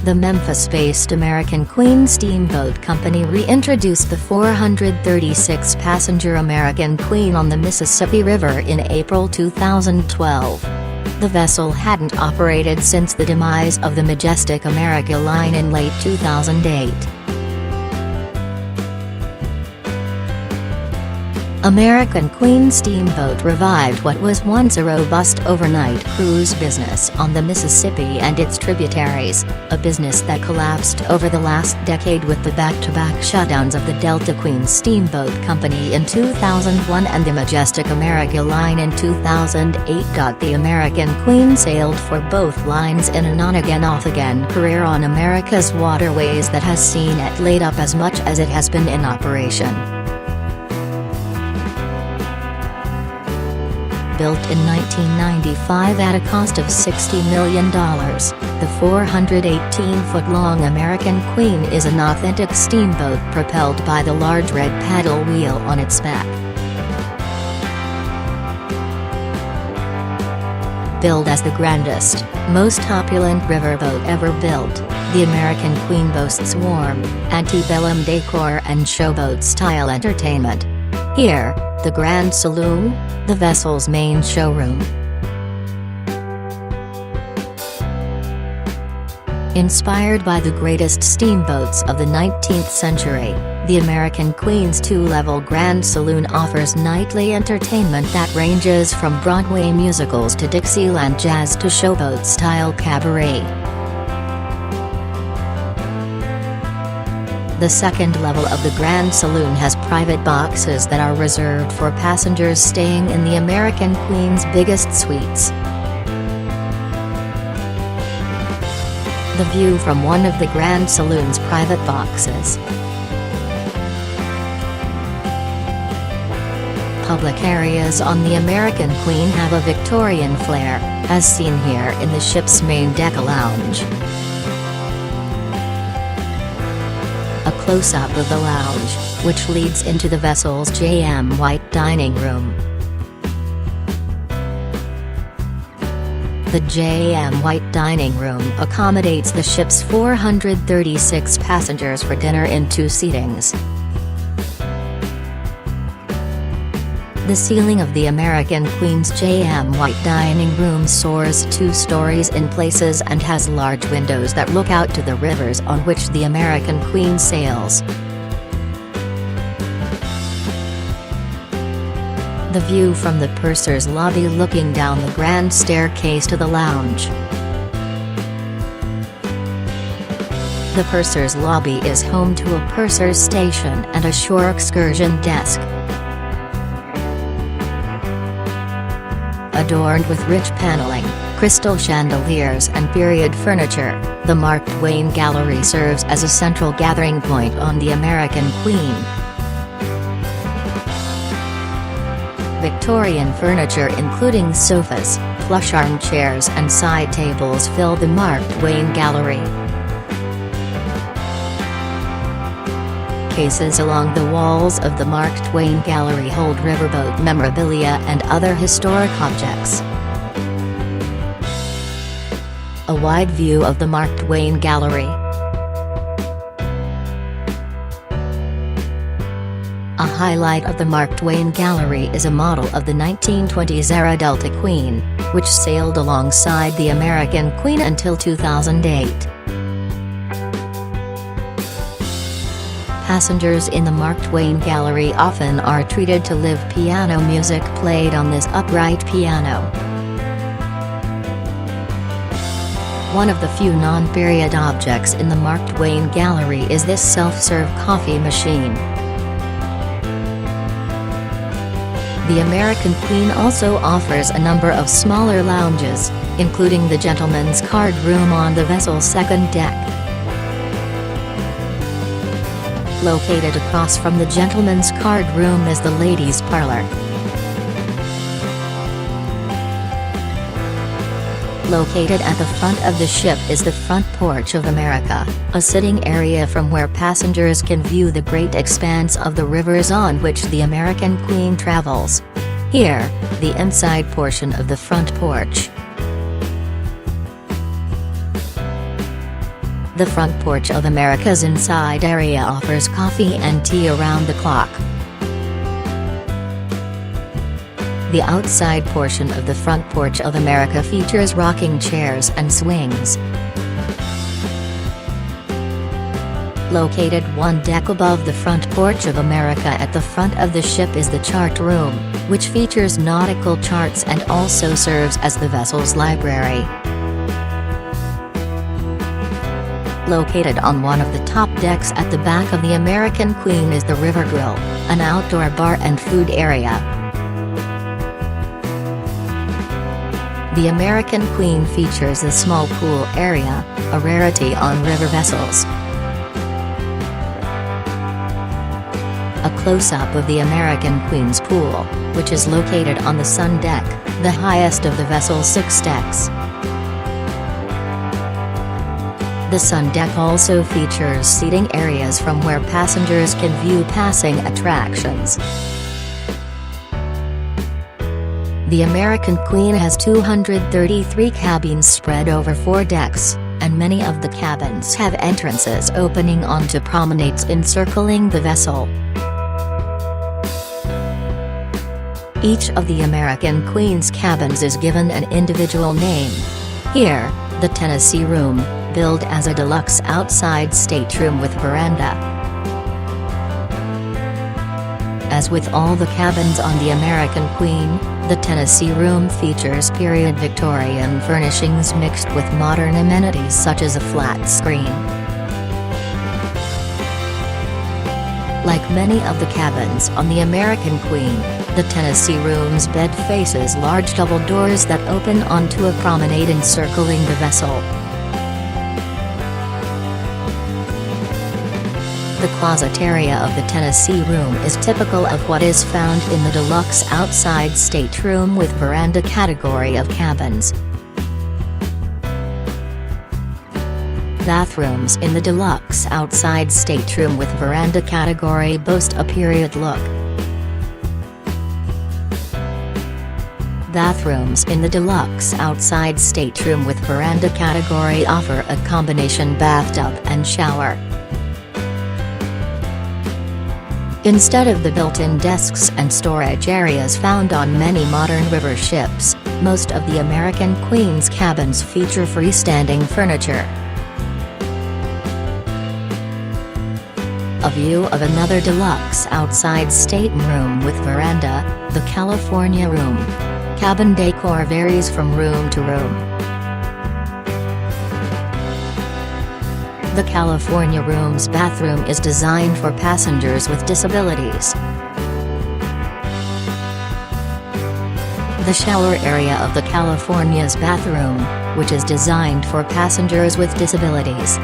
The Memphis-based American Queen Steamboat Company reintroduced the 436-passenger American Queen on the Mississippi River in April 2012. The vessel hadn't operated since the demise of the Majestic America line in late 2008. American Queen Steamboat revived what was once a robust overnight cruise business on the Mississippi and its tributaries, a business that collapsed over the last decade with the back-to-back shutdowns of the Delta Queen Steamboat Company in 2001 and the Majestic America line in 2008. The American Queen sailed for both lines in an on-again off-again career on America's waterways that has seen it laid up as much as it has been in operation. Built in 1995 at a cost of $60 million, the 418-foot-long American Queen is an authentic steamboat propelled by the large red paddle wheel on its back. Billed as the grandest, most opulent riverboat ever built, the American Queen boasts warm, antebellum decor and showboat-style entertainment. Here, the Grand Saloon, the vessel's main showroom. Inspired by the greatest steamboats of the 19th century, the American Queen's two-level Grand Saloon offers nightly entertainment that ranges from Broadway musicals to Dixieland jazz to showboat-style cabaret. The second level of the Grand Saloon has private boxes that are reserved for passengers staying in the American Queen's biggest suites. The view from one of the Grand Saloon's private boxes. Public areas on the American Queen have a Victorian flair, as seen here in the ship's main deck lounge. A close-up of the lounge, which leads into the vessel's J.M. White dining room. The J.M. White dining room accommodates the ship's 436 passengers for dinner in two seatings. The ceiling of the American Queen's J.M. White dining room soars 2 stories in places and has large windows that look out to the rivers on which the American Queen sails. The view from the purser's lobby looking down the grand staircase to the lounge. The purser's lobby is home to a purser's station and a shore excursion desk. Adorned with rich paneling, crystal chandeliers and period furniture, the Mark Twain Gallery serves as a central gathering point on the American Queen. Victorian furniture including sofas, plush armchairs and side tables fill the Mark Twain Gallery. Cases along the walls of the Mark Twain Gallery hold riverboat memorabilia and other historic objects. A wide view of the Mark Twain Gallery. A highlight of the Mark Twain Gallery is a model of the 1920s-era Delta Queen, which sailed alongside the American Queen until 2008. Passengers in the Mark Twain Gallery often are treated to live piano music played on this upright piano. One of the few non-period objects in the Mark Twain Gallery is this self-serve coffee machine. The American Queen also offers a number of smaller lounges, including the gentleman's card room on the vessel's second deck. Located across from the gentleman's card room is the ladies' parlor. Located at the front of the ship is the Front Porch of America, a sitting area from where passengers can view the great expanse of the rivers on which the American Queen travels. Here, the inside portion of the front porch. The front porch of America's inside area offers coffee and tea around the clock. The outside portion of the front porch of America features rocking chairs and swings. Located one deck above the front porch of America at the front of the ship is the chart room, which features nautical charts and also serves as the vessel's library. Located on one of the top decks at the back of the American Queen is the River Grill, an outdoor bar and food area. The American Queen features a small pool area, a rarity on river vessels. A close-up of the American Queen's pool, which is located on the sun deck, the highest of the vessel's 6 decks. The sun deck also features seating areas from where passengers can view passing attractions. The American Queen has 233 cabins spread over 4 decks, and many of the cabins have entrances opening onto promenades encircling the vessel. Each of the American Queen's cabins is given an individual name. Here, the Tennessee Room, billed as a deluxe outside stateroom with veranda. As with all the cabins on the American Queen, the Tennessee Room features period Victorian furnishings mixed with modern amenities such as a flat screen. Like many of the cabins on the American Queen, the Tennessee Room's bed faces large double doors that open onto a promenade encircling the vessel. The closet area of the Tennessee Room is typical of what is found in the deluxe outside stateroom with veranda category of cabins. Bathrooms in the deluxe outside stateroom with veranda category boast a period look. Bathrooms in the deluxe outside stateroom with veranda category offer a combination bathtub and shower. Instead of the built-in desks and storage areas found on many modern river ships, most of the American Queen's cabins feature freestanding furniture. A view of another deluxe outside stateroom with veranda, the California Room. Cabin decor varies from room to room. The California Room's bathroom is designed for passengers with disabilities. The shower area of the California's bathroom, which is designed for passengers with disabilities.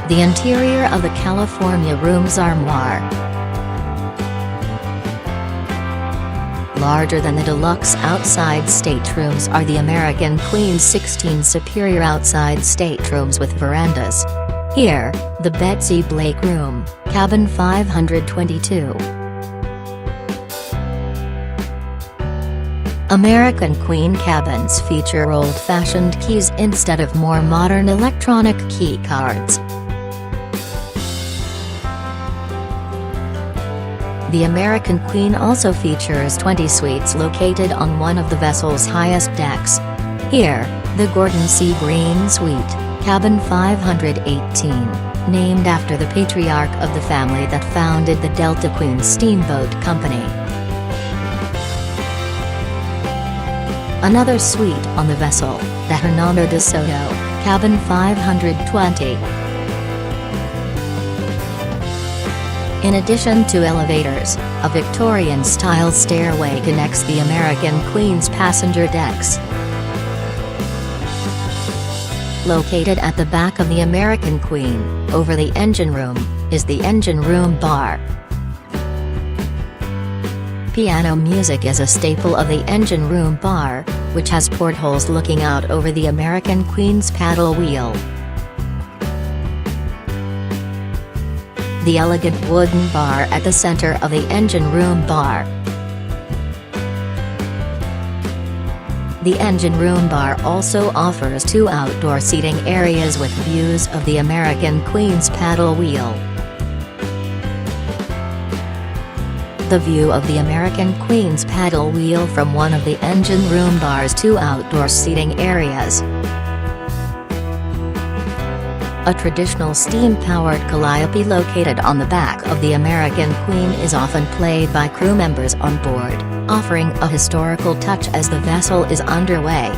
The interior of the California Room's armoire. Larger than the deluxe outside staterooms are the American Queen's 16 superior outside staterooms with verandas. Here, the Betsy Blake Room, cabin 522. American Queen cabins feature old-fashioned keys instead of more modern electronic key cards. The American Queen also features 20 suites located on one of the vessel's highest decks. Here, the Gordon C. Green Suite, cabin 518, named after the patriarch of the family that founded the Delta Queen Steamboat Company. Another suite on the vessel, the Hernando de Soto, cabin 520. In addition to elevators, a Victorian-style stairway connects the American Queen's passenger decks. Located at the back of the American Queen, over the engine room, is the engine room bar. Piano music is a staple of the engine room bar, which has portholes looking out over the American Queen's paddle wheel. The elegant wooden bar at the center of the engine room bar. The engine room bar also offers 2 outdoor seating areas with views of the American Queen's paddle wheel. The view of the American Queen's paddle wheel from one of the engine room bar's 2 outdoor seating areas. A traditional steam-powered calliope located on the back of the American Queen is often played by crew members on board, offering a historical touch as the vessel is underway.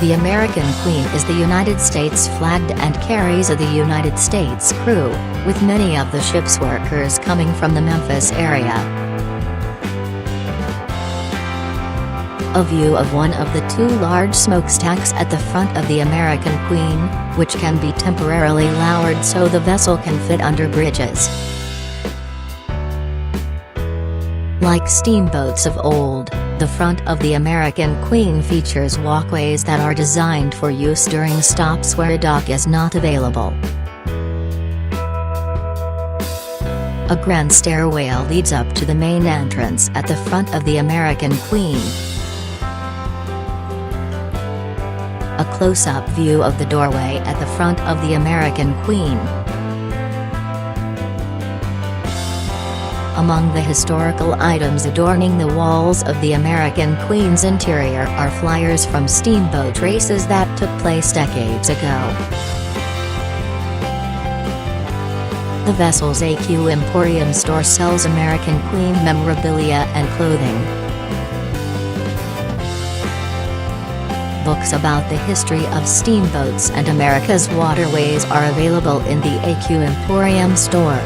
The American Queen is the United States flagged and carries the United States crew, with many of the ship's workers coming from the Memphis area. A view of one of the 2 large smokestacks at the front of the American Queen, which can be temporarily lowered so the vessel can fit under bridges. Like steamboats of old, the front of the American Queen features walkways that are designed for use during stops where a dock is not available. A grand stairway leads up to the main entrance at the front of the American Queen. A close-up view of the doorway at the front of the American Queen. Among the historical items adorning the walls of the American Queen's interior are flyers from steamboat races that took place decades ago. The vessel's AQ Emporium store sells American Queen memorabilia and clothing. Books about the history of steamboats and America's waterways are available in the AQ Emporium store.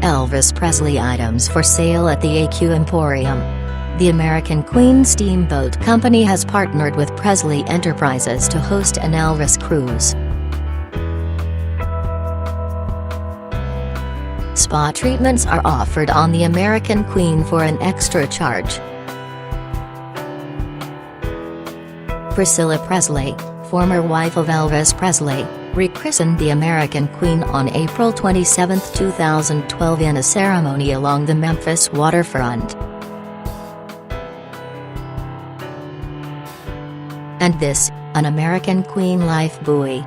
Elvis Presley items for sale at the AQ Emporium. The American Queen Steamboat Company has partnered with Presley Enterprises to host an Elvis cruise. Spa treatments are offered on the American Queen for an extra charge. Priscilla Presley, former wife of Elvis Presley, rechristened the American Queen on April 27, 2012 in a ceremony along the Memphis waterfront. And this, an American Queen life buoy.